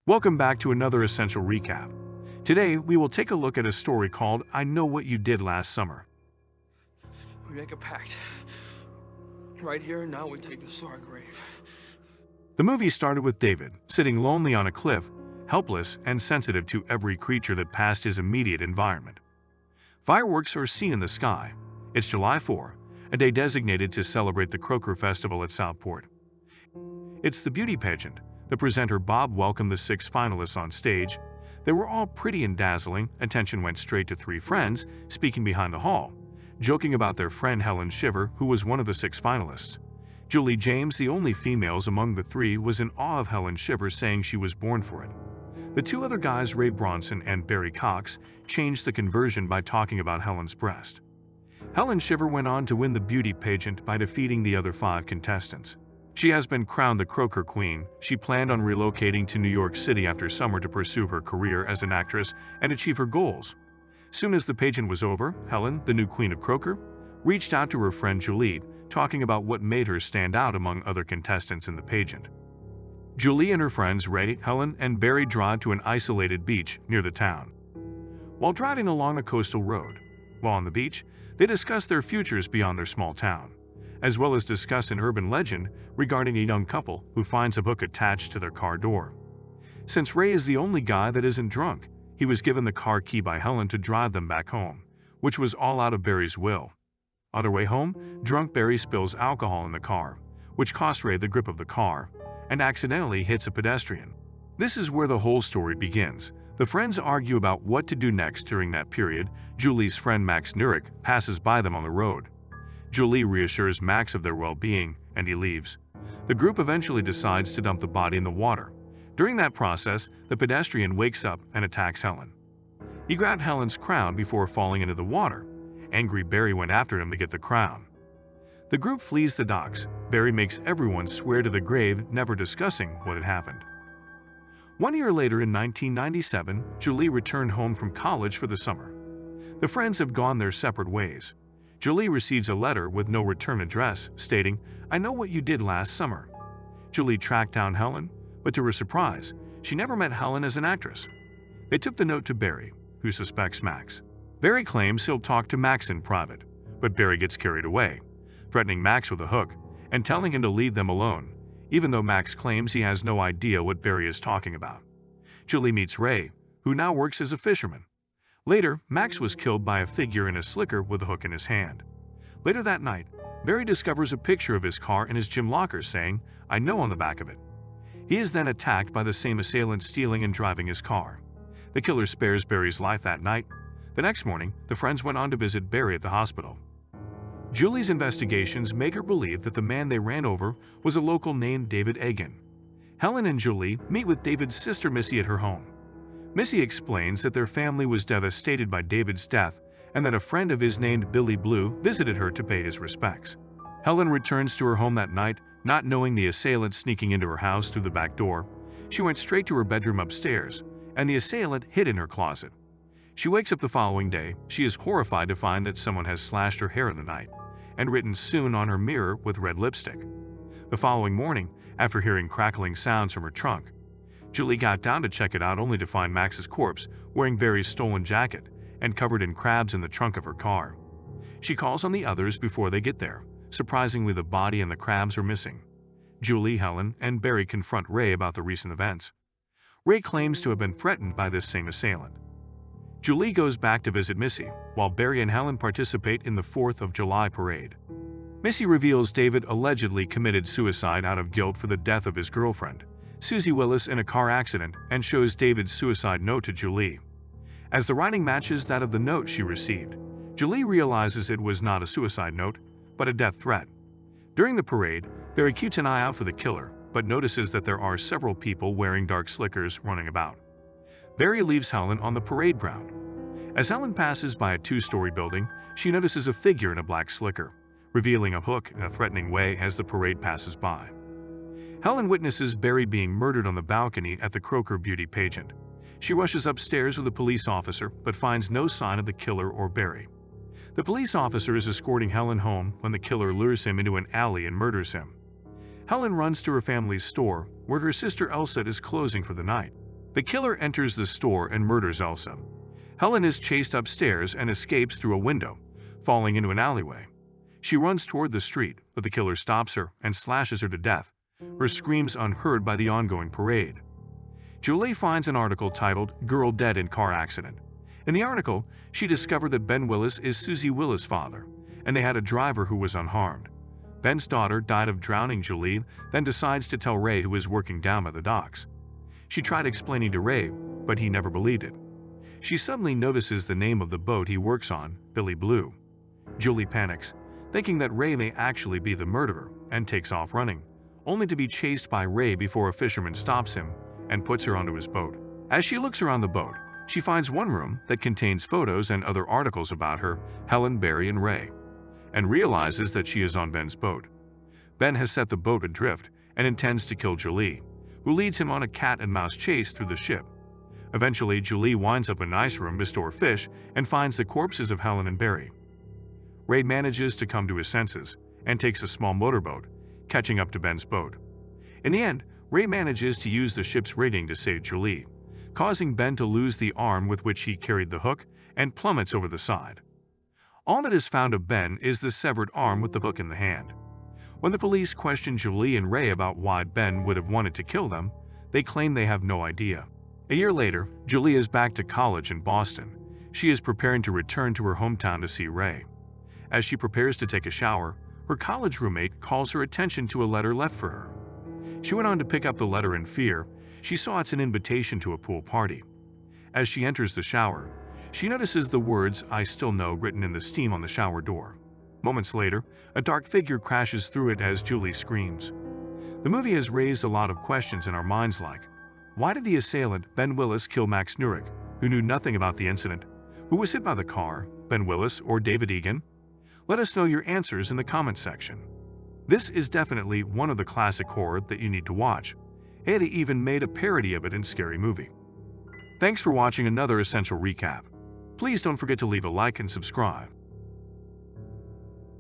Welcome back to another essential recap. Today, we will take a look at a story called I Know What You Did Last Summer. We make a pact. Right here and now we take this to our grave. The movie started with David, sitting lonely on a cliff, helpless and sensitive to every creature that passed his immediate environment. Fireworks are seen in the sky. It's July 4, a day designated to celebrate the Croker Festival at Southport. It's the beauty pageant. The presenter Bob welcomed the 6 finalists on stage. They were all pretty and dazzling. Attention went straight to 3 friends speaking behind the hall, joking about their friend Helen Shiver, who was one of the 6 finalists. Julie James, the only females among the 3, was in awe of Helen Shiver, saying she was born for it. The 2 other guys, Ray Bronson and Barry Cox, changed the conversion by talking about Helen's breast. Helen Shiver went on to win the beauty pageant by defeating the other 5 contestants. She has been crowned the Croker Queen. She planned on relocating to New York City after summer to pursue her career as an actress and achieve her goals. Soon as the pageant was over, Helen, the new Queen of Croker, reached out to her friend Julie, talking about what made her stand out among other contestants in the pageant. Julie and her friends Ray, Helen, and Barry drive to an isolated beach near the town. While driving along a coastal road, while on the beach, they discuss their futures beyond their small town, as well as discuss an urban legend regarding a young couple who finds a hook attached to their car door. Since Ray is the only guy that isn't drunk, he was given the car key by Helen to drive them back home, which was all out of Barry's will. On their way home, drunk Barry spills alcohol in the car, which costs Ray the grip of the car, and accidentally hits a pedestrian. This is where the whole story begins. The friends argue about what to do next. During that period, Julie's friend Max Nurick passes by them on the road. Julie reassures Max of their well-being, and he leaves. The group eventually decides to dump the body in the water. During that process, the pedestrian wakes up and attacks Helen. He grabbed Helen's crown before falling into the water. Angry Barry went after him to get the crown. The group flees the docks. Barry makes everyone swear to the grave, never discussing what had happened. 1 year later, in 1997, Julie returned home from college for the summer. The friends have gone their separate ways. Julie receives a letter with no return address, stating, I know what you did last summer. Julie tracked down Helen, but to her surprise, she never met Helen as an actress. They took the note to Barry, who suspects Max. Barry claims he'll talk to Max in private, but Barry gets carried away, threatening Max with a hook and telling him to leave them alone, even though Max claims he has no idea what Barry is talking about. Julie meets Ray, who now works as a fisherman. Later, Max was killed by a figure in a slicker with a hook in his hand. Later that night, Barry discovers a picture of his car in his gym locker saying, I know on the back of it. He is then attacked by the same assailant stealing and driving his car. The killer spares Barry's life that night. The next morning, the friends went on to visit Barry at the hospital. Julie's investigations make her believe that the man they ran over was a local named David Egan. Helen and Julie meet with David's sister Missy at her home. Missy explains that their family was devastated by David's death and that a friend of his named Billy Blue visited her to pay his respects. Helen returns to her home that night, not knowing the assailant sneaking into her house through the back door. She went straight to her bedroom upstairs, and the assailant hid in her closet. She wakes up the following day. She is horrified to find that someone has slashed her hair in the night and written soon on her mirror with red lipstick. The following morning, after hearing crackling sounds from her trunk, Julie got down to check it out only to find Max's corpse wearing Barry's stolen jacket and covered in crabs in the trunk of her car. She calls on the others before they get there. Surprisingly, the body and the crabs are missing. Julie, Helen, and Barry confront Ray about the recent events. Ray claims to have been threatened by this same assailant. Julie goes back to visit Missy, while Barry and Helen participate in the 4th of July parade. Missy reveals David allegedly committed suicide out of guilt for the death of his girlfriend, Susie Willis, in a car accident, and shows David's suicide note to Julie. As the writing matches that of the note she received, Julie realizes it was not a suicide note, but a death threat. During the parade, Barry keeps an eye out for the killer, but notices that there are several people wearing dark slickers running about. Barry leaves Helen on the parade ground. As Helen passes by a 2-story building, she notices a figure in a black slicker, revealing a hook in a threatening way as the parade passes by. Helen witnesses Barry being murdered on the balcony at the Croker beauty pageant. She rushes upstairs with a police officer but finds no sign of the killer or Barry. The police officer is escorting Helen home when the killer lures him into an alley and murders him. Helen runs to her family's store, where her sister Elsa is closing for the night. The killer enters the store and murders Elsa. Helen is chased upstairs and escapes through a window, falling into an alleyway. She runs toward the street, but the killer stops her and slashes her to death, her screams unheard by the ongoing parade. Julie finds an article titled "Girl Dead in Car Accident." In the article, she discovered that Ben Willis is Susie Willis' father, and they had a driver who was unharmed. Ben's daughter died of drowning. Julie then decides to tell Ray, who is working down by the docks. She tried explaining to Ray, but he never believed it. She suddenly notices the name of the boat he works on, Billy Blue. Julie panics, thinking that Ray may actually be the murderer, and takes off running, only to be chased by Ray before a fisherman stops him and puts her onto his boat. As she looks around the boat, she finds one room that contains photos and other articles about her, Helen, Barry, and Ray, and realizes that she is on Ben's boat. Ben has set the boat adrift and intends to kill Julie, who leads him on a cat-and-mouse chase through the ship. Eventually, Julie winds up in an ice room to store fish and finds the corpses of Helen and Barry. Ray manages to come to his senses and takes a small motorboat, catching up to Ben's boat. In the end, Ray manages to use the ship's rigging to save Julie, causing Ben to lose the arm with which he carried the hook and plummets over the side. All that is found of Ben is the severed arm with the hook in the hand. When the police question Julie and Ray about why Ben would have wanted to kill them, they claim they have no idea. A year later, Julie is back to college in Boston. She is preparing to return to her hometown to see Ray. As she prepares to take a shower, her college roommate calls her attention to a letter left for her. She went on to pick up the letter in fear. She saw it's an invitation to a pool party. As she enters the shower, she notices the words "I still know" written in the steam on the shower door. Moments later, a dark figure crashes through it as Julie screams. The movie has raised a lot of questions in our minds, like, why did the assailant, Ben Willis, kill Max Nurek, who knew nothing about the incident? Who was hit by the car, Ben Willis or David Egan? Let us know your answers in the comment section. This is definitely one of the classic horror that you need to watch. Hey, they even made a parody of it in Scary Movie. Thanks for watching another Essential Recap. Please don't forget to leave a like and subscribe.